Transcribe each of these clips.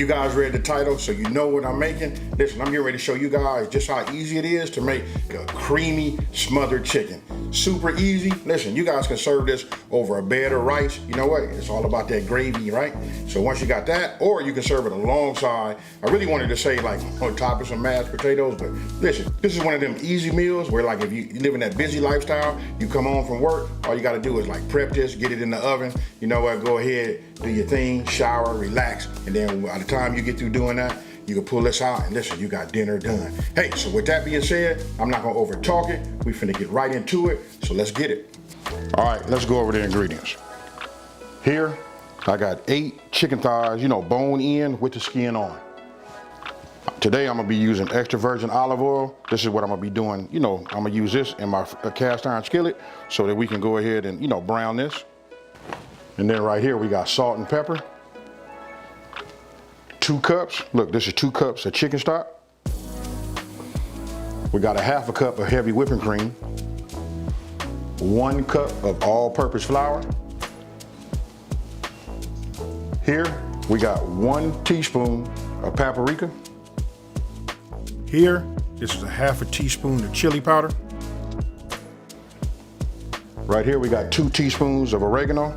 You guys read the title, so you know what I'm making. Listen, I'm getting ready to show you guys just how easy it is to make a creamy smothered chicken. Super easy. Listen, you guys can serve this over a bed of rice. You know what? It's all about that gravy, right? So once you got that, or you can serve it alongside. I really wanted to say like on top of some mashed potatoes, but listen, this is one of them easy meals where like if you live in that busy lifestyle, you come home from work, all you gotta do is like prep this, get it in the oven. You know what? Go ahead, do your thing, shower, relax, and then by the time you get through doing that, you can pull this out and listen, you got dinner done. Hey, so with that being said, I'm not gonna over talk it. We finna get right into it, so let's get it. All right, let's go over the ingredients. Here, I got 8 chicken thighs, you know, bone in with the skin on. Today, I'm gonna be using extra virgin olive oil. This is what I'm gonna be doing, you know, I'm gonna use this in my cast iron skillet so that we can go ahead and, you know, brown this. And then right here, we got salt and pepper. 2 cups, look, this is 2 cups of chicken stock. We got a half a cup of heavy whipping cream. 1 cup of all-purpose flour. Here, we got 1 teaspoon of paprika. Here, this is a half a teaspoon of chili powder. Right here, we got 2 teaspoons of oregano.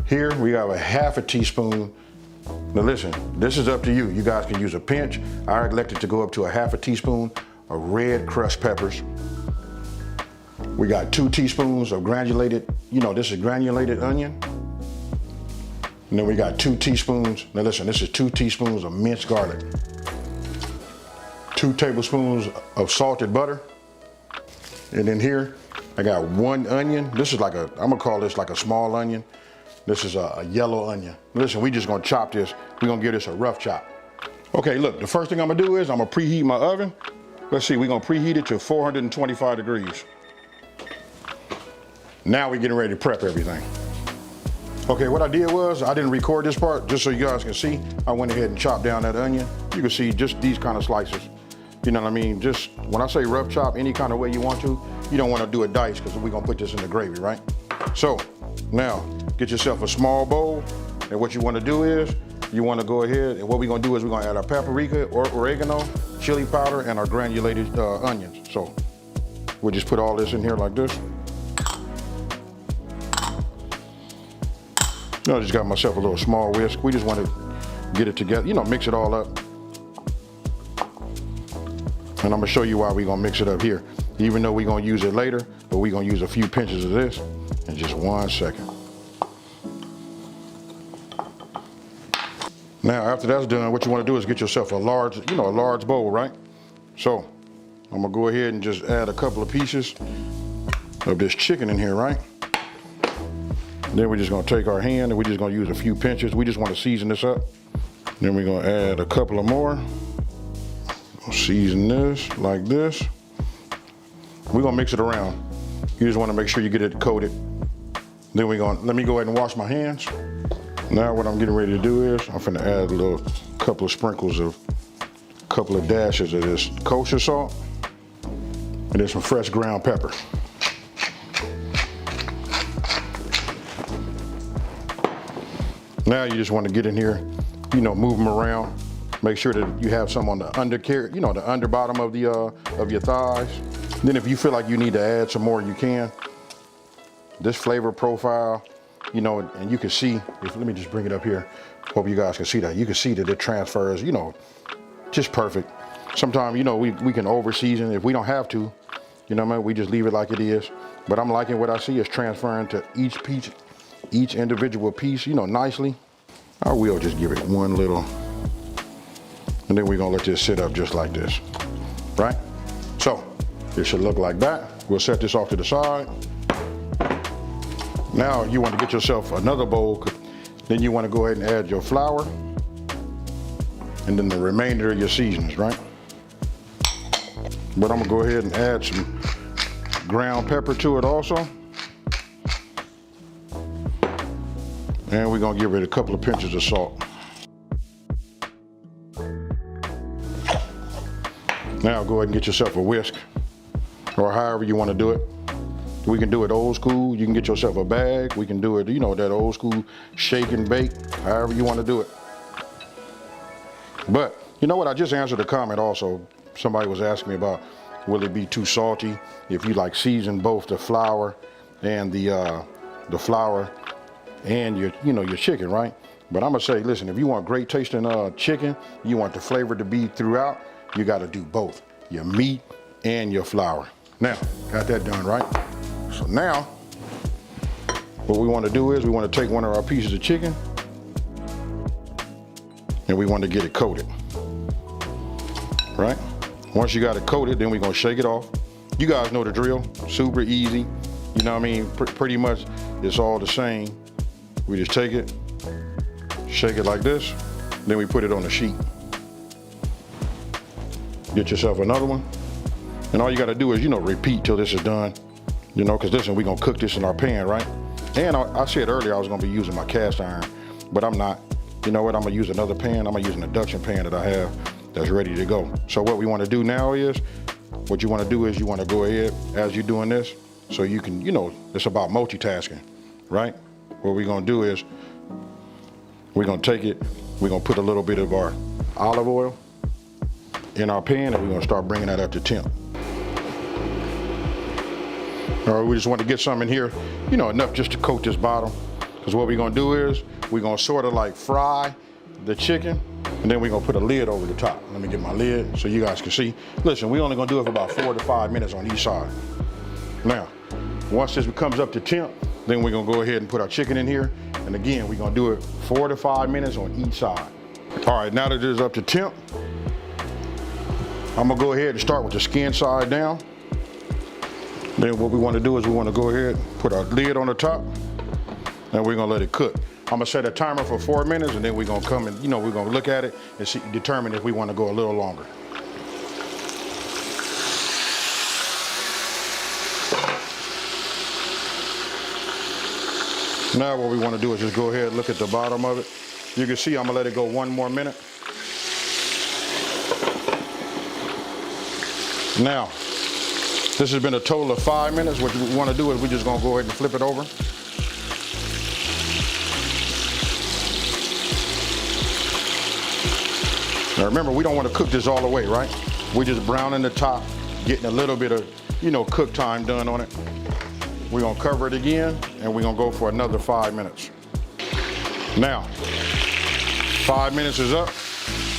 Here, we have a half a teaspoon. Now listen, this is up to you. You guys can use a pinch. I elected to go up to a half a teaspoon of red crushed peppers. We got 2 teaspoons of granulated, you know, this is granulated onion. And then we got 2 teaspoons, now listen, this is 2 teaspoons of minced garlic. 2 tablespoons of salted butter. And then here, I got 1 onion. This is like I'm gonna call this like a small onion. This is a yellow onion. Listen, we just gonna chop this. We're gonna give this a rough chop. Okay, look, the first thing I'm gonna do is I'm gonna preheat my oven. Let's see, we're gonna preheat it to 425 degrees. Now we're getting ready to prep everything. Okay, what I did was, I didn't record this part, just so you guys can see. I went ahead and chopped down that onion. You can see just these kind of slices. You know what I mean? Just, when I say rough chop, any kind of way you want to, you don't wanna do a dice, because we're gonna put this in the gravy, right? So, now, get yourself a small bowl, and what you want to do is, you want to go ahead, and what we're going to do is we're going to add our paprika, or oregano, chili powder, and our granulated onions. So, we'll just put all this in here like this. I just got myself a little small whisk. We just want to get it together, you know, mix it all up. And I'm going to show you why we're going to mix it up here. Even though we're going to use it later, but we're going to use a few pinches of this in just 1 second. Now, after that's done, what you want to do is get yourself a large, you know, a large bowl, right? So, I'm gonna go ahead and just add a couple of pieces of this chicken in here, right? Then we're just gonna take our hand and we're just gonna use a few pinches. We just want to season this up. Then we're gonna add a couple of more. Season this like this. We're gonna mix it around. You just want to make sure you get it coated. Then we're gonna, let me go ahead and wash my hands. Now what I'm getting ready to do is, I'm finna add a couple of sprinkles of, a couple of dashes of this kosher salt, and then some fresh ground pepper. Now you just want to get in here, you know, move them around. Make sure that you have some on the undercarriage, you know, the under bottom of the of your thighs. Then if you feel like you need to add some more, you can. This flavor profile, you know, and you can see, let me just bring it up here. Hope you guys can see that. You can see that it transfers, you know, just perfect. Sometimes, you know, we can over season if we don't have to, you know what I mean? We just leave it like it is. But I'm liking what I see is transferring to each piece, each individual piece, you know, nicely. I will just give it one little, and then we're gonna let this sit up just like this, right? So, it should look like that. We'll set this off to the side. Now you want to get yourself another bowl. Then you want to go ahead and add your flour and then the remainder of your seasonings, right? But I'm gonna go ahead and add some ground pepper to it also. And we're gonna give it a couple of pinches of salt. Now go ahead and get yourself a whisk, or however you want to do it. We can do it old school. You can get yourself a bag. We can do it, you know, that old school shake and bake, however you want to do it. But you know what? I just answered a comment also. Somebody was asking me about, will it be too salty if you like season both the flour and the flour and your chicken, right? But I'm gonna say, listen, if you want great tasting chicken, you want the flavor to be throughout, you got to do both, your meat and your flour. Now, got that done, right? So now, what we want to do is we want to take one of our pieces of chicken and we want to get it coated, right? Once you got it coated, then we're gonna shake it off. You guys know the drill, super easy. You know what I mean? Pretty much it's all the same. We just take it, shake it like this, then we put it on a sheet. Get yourself another one. And all you gotta do is, repeat till this is done. Cause listen, we're gonna cook this in our pan, right? And I said earlier I was gonna be using my cast iron, but I'm not. You know what, I'm gonna use another pan. I'm gonna use an induction pan that I have that's ready to go. So what we wanna do now is, what you wanna do is you wanna go ahead as you're doing this, so you can, it's about multitasking, right? What we're gonna do is, we're gonna take it, we're gonna put a little bit of our olive oil in our pan and we're gonna start bringing that up to temp. All right, we just want to get some in here, enough just to coat this bottom. Because what we're gonna do is, we're gonna sort of like fry the chicken and then we're gonna put a lid over the top. Let me get my lid so you guys can see. Listen, we're only gonna do it for about 4 to 5 minutes on each side. Now, once this comes up to temp, then we're gonna go ahead and put our chicken in here. And again, we're gonna do it 4 to 5 minutes on each side. All right, now that it is up to temp, I'm gonna go ahead and start with the skin side down. Then what we wanna do is we wanna go ahead, put our lid on the top, and we're gonna let it cook. I'm gonna set a timer for 4 minutes and then we're gonna come and, we're gonna look at it and determine if we wanna go a little longer. Now what we wanna do is just go ahead and look at the bottom of it. You can see I'm gonna let it go 1 more minute. Now, this has been a total of 5 minutes. What we wanna do is we're just gonna go ahead and flip it over. Now remember, we don't want to cook this all the way, right? We're just browning the top, getting a little bit of, cook time done on it. We're gonna cover it again, and we're gonna go for another 5 minutes. Now, 5 minutes is up.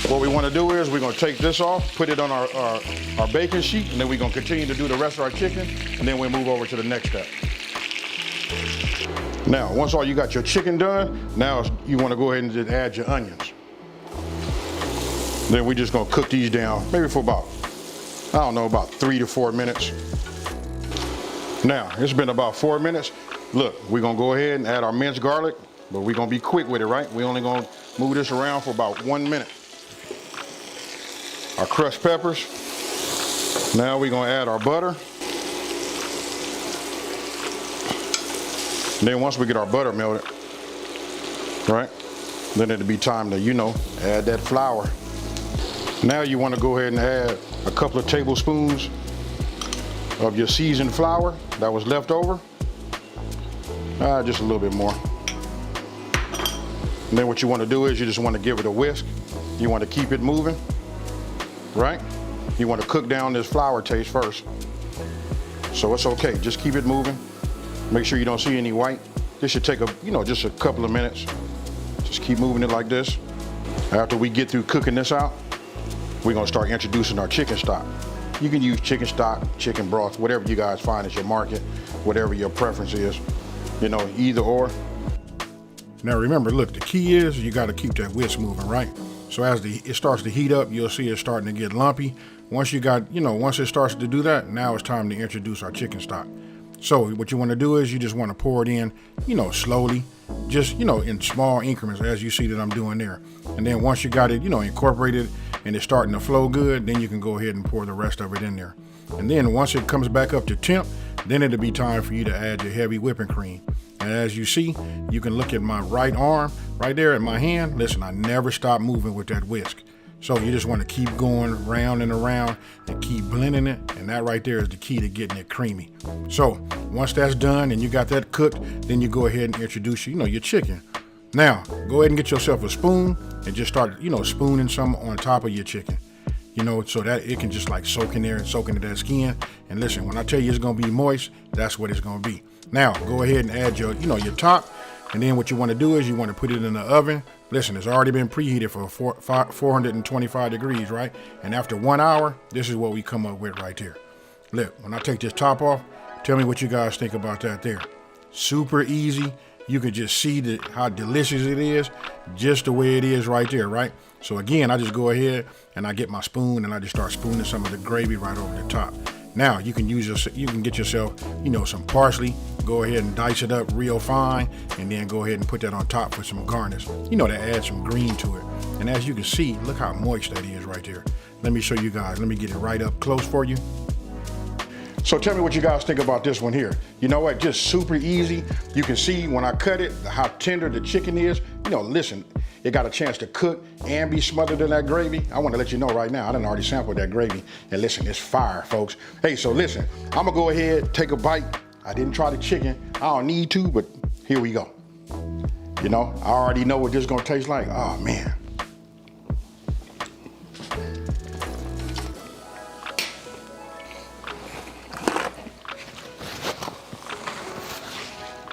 What we wanna do is we're gonna take this off, put it on our baking sheet, and then we're gonna continue to do the rest of our chicken, and then we'll move over to the next step. Now, once all you got your chicken done, now you wanna go ahead and just add your onions. Then we're just gonna cook these down, maybe for about, about 3 to 4 minutes. Now, it's been about 4 minutes. Look, we're gonna go ahead and add our minced garlic, but we're gonna be quick with it, right? We're only gonna move this around for about 1 minute. Our crushed peppers. Now we're gonna add our butter. And then once we get our butter melted, right? Then it'll be time to, add that flour. Now you want to go ahead and add a couple of tablespoons of your seasoned flour that was left over. Just a little bit more. And then what you want to do is you just want to give it a whisk. You want to keep it moving, right? You want to cook down this flour taste first. So it's okay, just keep it moving. Make sure you don't see any white. This should take just a couple of minutes. Just keep moving it like this. After we get through cooking this out, we're gonna start introducing our chicken stock. You can use chicken stock, chicken broth, whatever you guys find at your market, whatever your preference is, either or. Now remember, look, the key is you gotta keep that whisk moving, right? So as it starts to heat up, you'll see it starting to get lumpy. Once once it starts to do that, now it's time to introduce our chicken stock. So what you wanna do is you just wanna pour it in, slowly, just, in small increments as you see that I'm doing there. And then once you got it, incorporated and it's starting to flow good, then you can go ahead and pour the rest of it in there. And then once it comes back up to temp, then it'll be time for you to add your heavy whipping cream. And as you see, you can look at my right arm, right there at my hand. Listen, I never stop moving with that whisk. So you just want to keep going round and around and keep blending it. And that right there is the key to getting it creamy. So once that's done and you got that cooked, then you go ahead and introduce, your chicken. Now, go ahead and get yourself a spoon and just start, spooning some on top of your chicken. So that it can just like soak in there and soak into that skin. And listen, when I tell you it's gonna be moist, that's what it's gonna be. Now, go ahead and add your, your top. And then what you wanna do is you wanna put it in the oven. Listen, it's already been preheated for 425 degrees, right? And after 1 hour, this is what we come up with right here. Look, when I take this top off, tell me what you guys think about that there. Super easy. You can just see how delicious it is, just the way it is right there, right? So again, I just go ahead and I get my spoon and I just start spooning some of the gravy right over the top. Now you can get yourself, some parsley. Go ahead and dice it up real fine, and then go ahead and put that on top for some garnish. To add some green to it. And as you can see, look how moist that is right there. Let me show you guys. Let me get it right up close for you. So tell me what you guys think about this one here. You know what, just super easy. You can see when I cut it, how tender the chicken is. Listen, it got a chance to cook and be smothered in that gravy. I want to let you know right now, I done already sampled that gravy. And listen, it's fire, folks. Hey, so listen, I'm gonna go ahead, take a bite. I didn't try the chicken. I don't need to, but here we go. I already know what this is gonna taste like. Oh, man.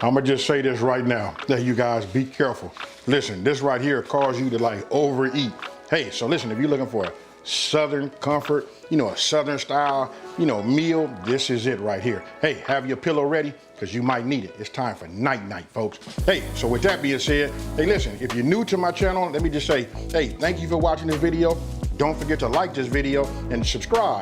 I'm gonna just say this right now, that you guys be careful. Listen, this right here causes you to like overeat. Hey, so listen, if you're looking for a Southern comfort, a Southern style, meal, this is it right here. Hey, have your pillow ready, because you might need it. It's time for night-night, folks. Hey, so with that being said, hey, listen, if you're new to my channel, let me just say, hey, thank you for watching this video. Don't forget to like this video and subscribe.